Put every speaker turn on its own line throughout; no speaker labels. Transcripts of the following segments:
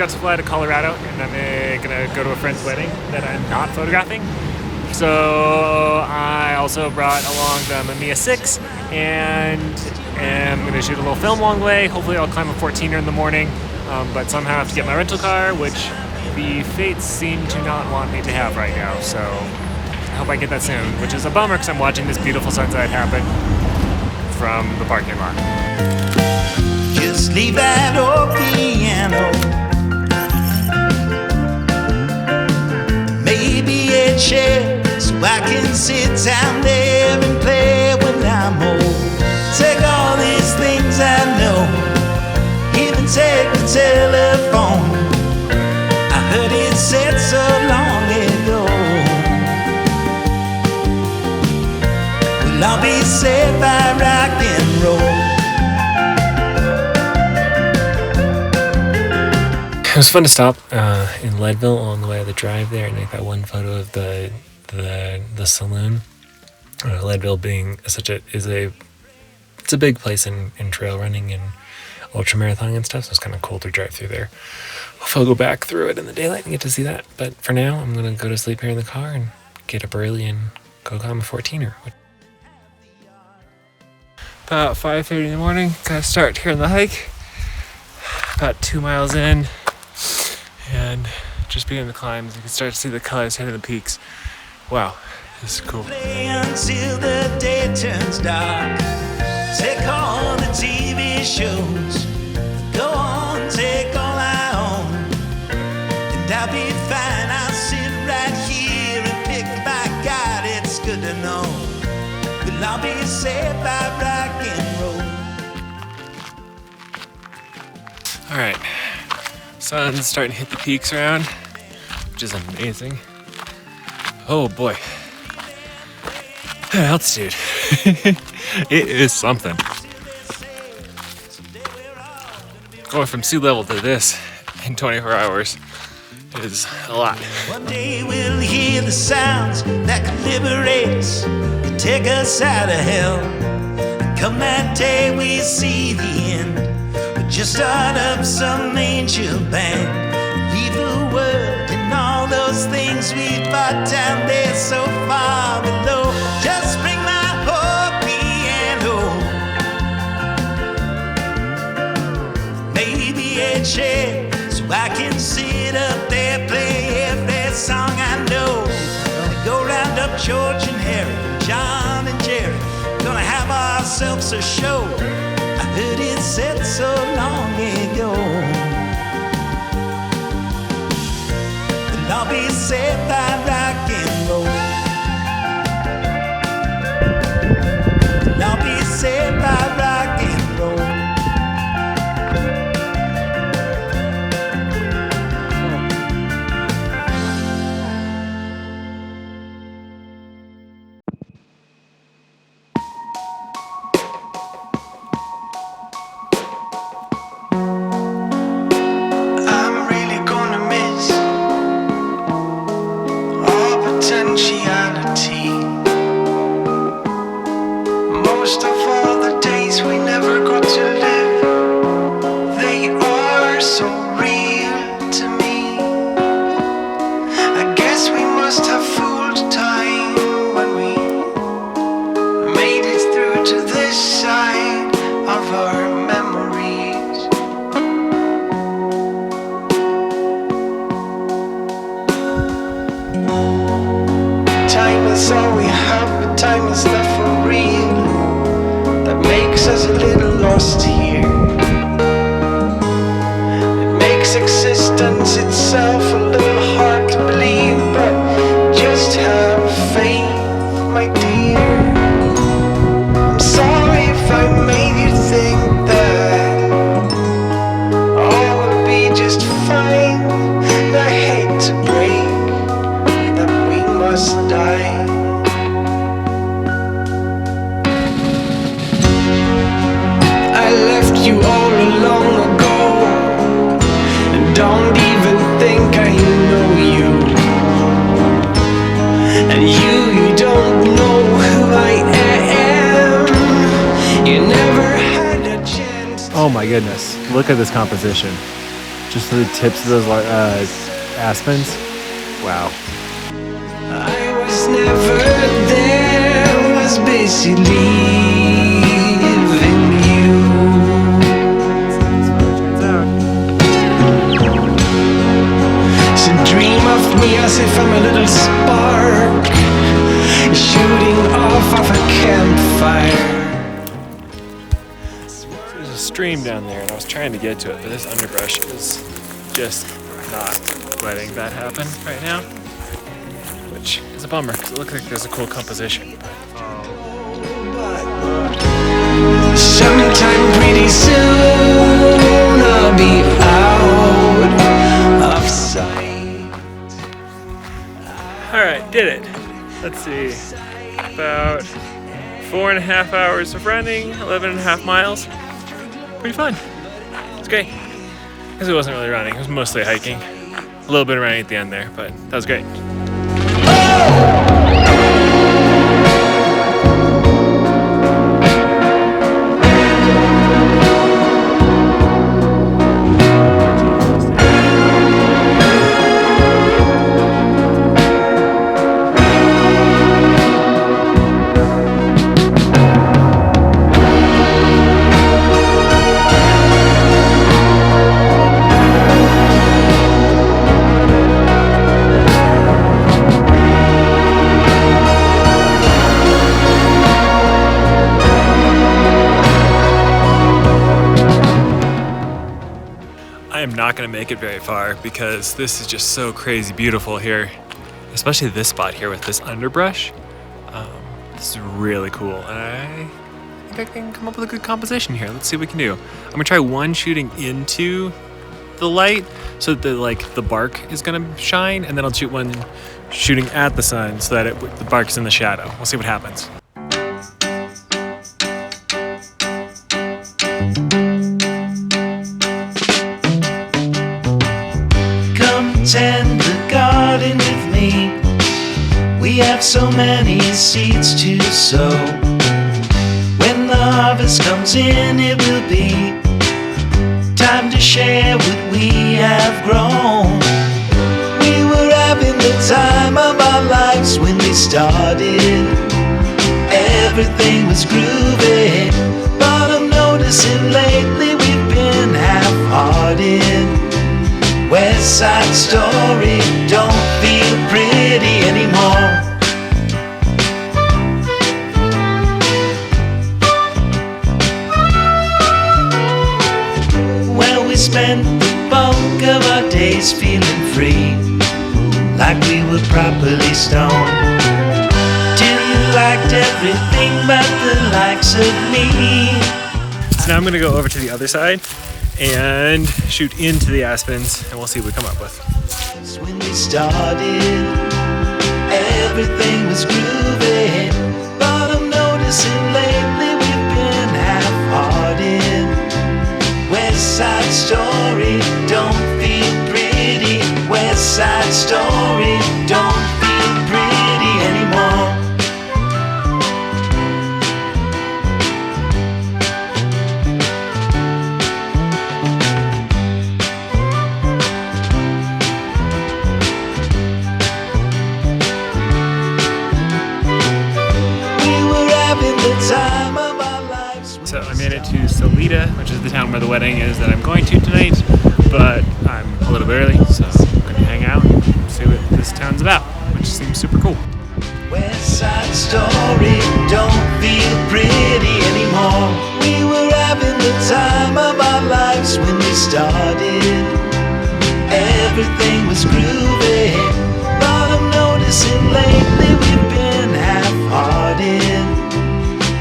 got to fly to Colorado, and I'm gonna go to a friend's wedding that I'm not photographing. So I also brought along the Mamiya 6, and am gonna shoot a little film along the way. Hopefully I'll climb a 14er in the morning, but somehow I have to get my rental car, which the fates seem to not want me to have right now. So I hope I get that soon, which is a bummer because I'm watching this beautiful sunset happen from the parking lot.
Just leave that old piano, maybe a chair, so I can sit down there and play when I'm old. Take all these things I know, even take the telephone. I heard it said so long ago, well, I'll be saved by rock and roll.
It was fun to stop in Leadville on the way of the drive there and make that one photo of the saloon. Leadville being it's a big place in trail running and ultra marathoning and stuff, so it's kind of cool to drive through there. Hopefully I'll go back through it in the daylight and get to see that. But for now, I'm gonna go to sleep here in the car and get up early and go climb a 14er. About 5:30 in the morning, gotta start here on the hike. About 2 miles in. And just beginning the climbs, you can start to see the colors hitting the peaks. Wow, this is cool.
Play until the day turns dark. Take all the TV shows. Go on, take all I own. And I'll be fine, I'll sit right here and pick by God, it's good to know. Well, I'll be saved by rock and roll.
Alright. Sun's starting to hit the peaks around, which is amazing. Oh boy. That altitude. It is something. Going from sea level to this in 24 hours is a lot.
One day we'll hear the sounds that can liberate us, can take us out of hell. Come that day we see the end. Just start up some ancient band, leave the world and all those things we fought down there so far below. Just bring my whole piano, maybe a chair, so I can sit up there, play every song I know. Gonna go round up George and Harry, John and Jerry, gonna have ourselves a show. I heard it said so long ago, and I'll be saved by rock and roll. And I'll be saved by rock and roll.
Most of all the days we never got to live, they are so real to me. I guess we must have fooled time when we made it through to this side of our memories. Time is all we have, but time is not for real. That makes us a little lost here. It makes existence itself a little hard to believe, but just have faith, my dear. I'm sorry if I made you think that all will be just fine. And I hate to break that we must die. I left you all long ago, and don't even think I know you. And you don't know who I am. You never had a chance.
Oh my goodness, look at this composition. just to the tips of those aspens. Wow.
I was never there, was busy leaving you. So dream of me as if I'm a little spark shooting off of a campfire.
There's a stream down there and I was trying to get to it, but this underbrush is just not letting that happen right now, which is a bummer because it looks like there's a cool composition.
Sometime pretty soon I'll be out of sight.
Alright, did it. Let's see. About 4.5 hours of running, 11.5 miles. Pretty fun. It's great. Because it wasn't really running, it was mostly hiking. A little bit of running at the end there, but that was great. I am not going to make it very far because this is just so crazy beautiful here, especially this spot here with this underbrush. This is really cool, and I think I can come up with a good composition here. Let's see what we can do. I'm going to try one shooting into the light so that the bark is going to shine, and then I'll shoot one shooting at the sun so that the bark's in the shadow. We'll see what happens.
Tend the garden with me. We have so many seeds to sow. When the harvest comes in, it will be time to share what we have grown. We were having the time of our lives when we started. Everything was groovy, but I'm noticing lately we've been half-hearted. West Side Story don't feel pretty anymore. Well, we spent the bulk of our days feeling free, like we were properly stoned, till you liked everything but the likes of me.
So now I'm going to go over to the other side and shoot into the aspens, and we'll see what we come up with.
When we started, everything was groovy, but I'm noticing lately we've been half-hearted. West Side Story don't feel pretty. West Side Story don't feel pretty anymore.
So I made it to Salida, which is the town where the wedding is that I'm going to tonight, but I'm a little bit early, so I'm going to hang out and see what this town's about, which seems super cool.
West Side Story don't feel pretty anymore. We were having the time of our lives when we started. Everything was groovy, but I'm noticing lately we've been half-hearted.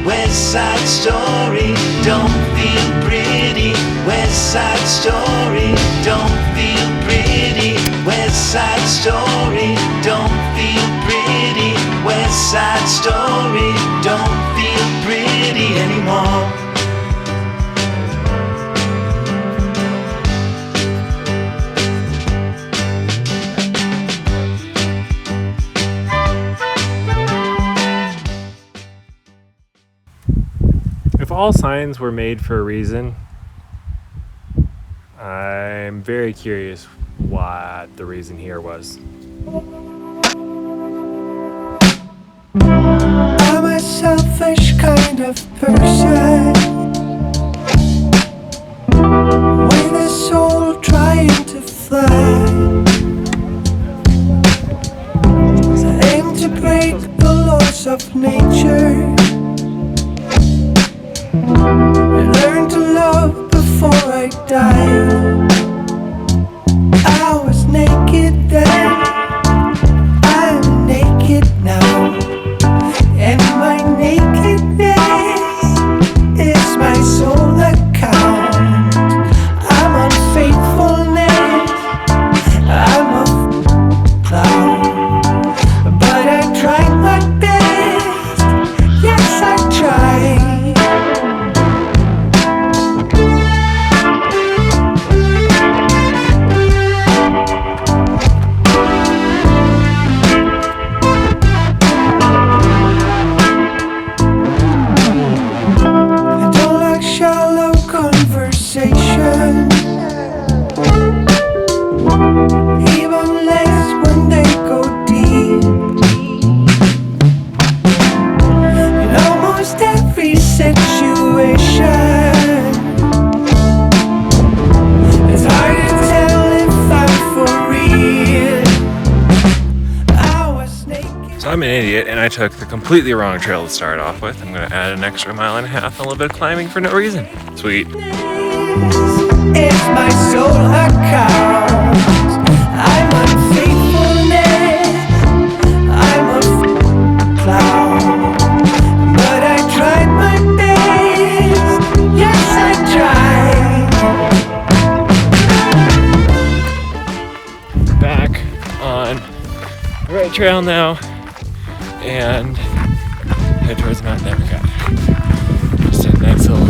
West Side Story don't feel pretty. West Side Story don't feel pretty. West Side Story don't feel pretty. West Side Story don't feel pretty anymore.
If all signs were made for a reason, I'm very curious what the reason here was.
I'm a selfish kind of person with a soul trying to fly. I aim to break the laws of nature and learn to love before I die. I was naked then, I'm naked now, and my nakedness is my sole account. I'm unfaithfulness, I'm a clown, but I tried my best, yes I tried.
So I'm an idiot and I took the completely wrong trail to start off with. I'm gonna add an extra mile and a half and a little bit of climbing for no reason. Sweet.
It's my soul account. I'm unfaithfulness, I'm a clown, but I tried my best, yes I tried.
Back on the right trail now and head towards Mount Democrat. Just a nice little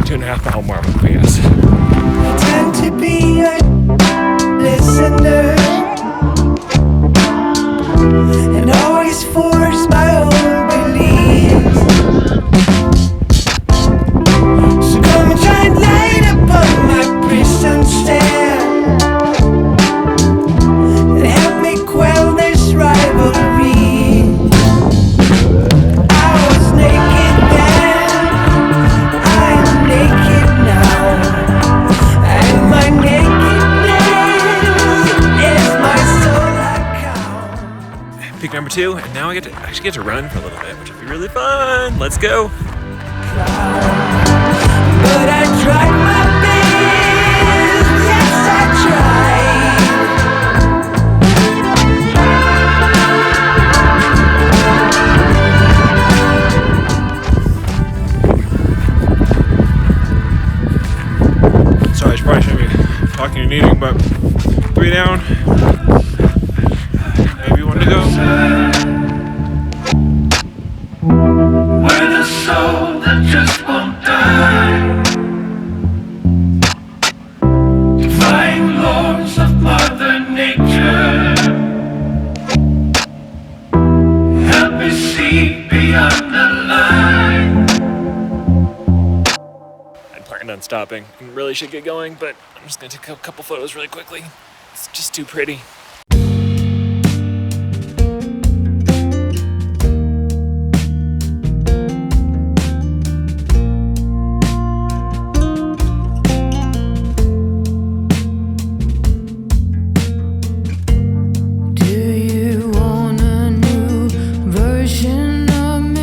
2.5 mile warm up, I guess.
I tend to be a listener and always force my own beliefs. So come and shine light upon my prison stand and help me quell this rivalry. I was naked then, I am naked now, and my nakedness is my soul account.
Peak number 2, and now I actually get to run for a little bit, which will be really fun. Let's go.
But I tried my best, yes I tried.
Sorry, I probably shouldn't be talking and eating, but 3 down. Maybe 1 to go.
We're the soul that just won't die. Defying laws of Mother Nature. Help me see beyond the line.
I planned on stopping and really should get going, but I'm just gonna take a couple photos really quickly. It's just too pretty.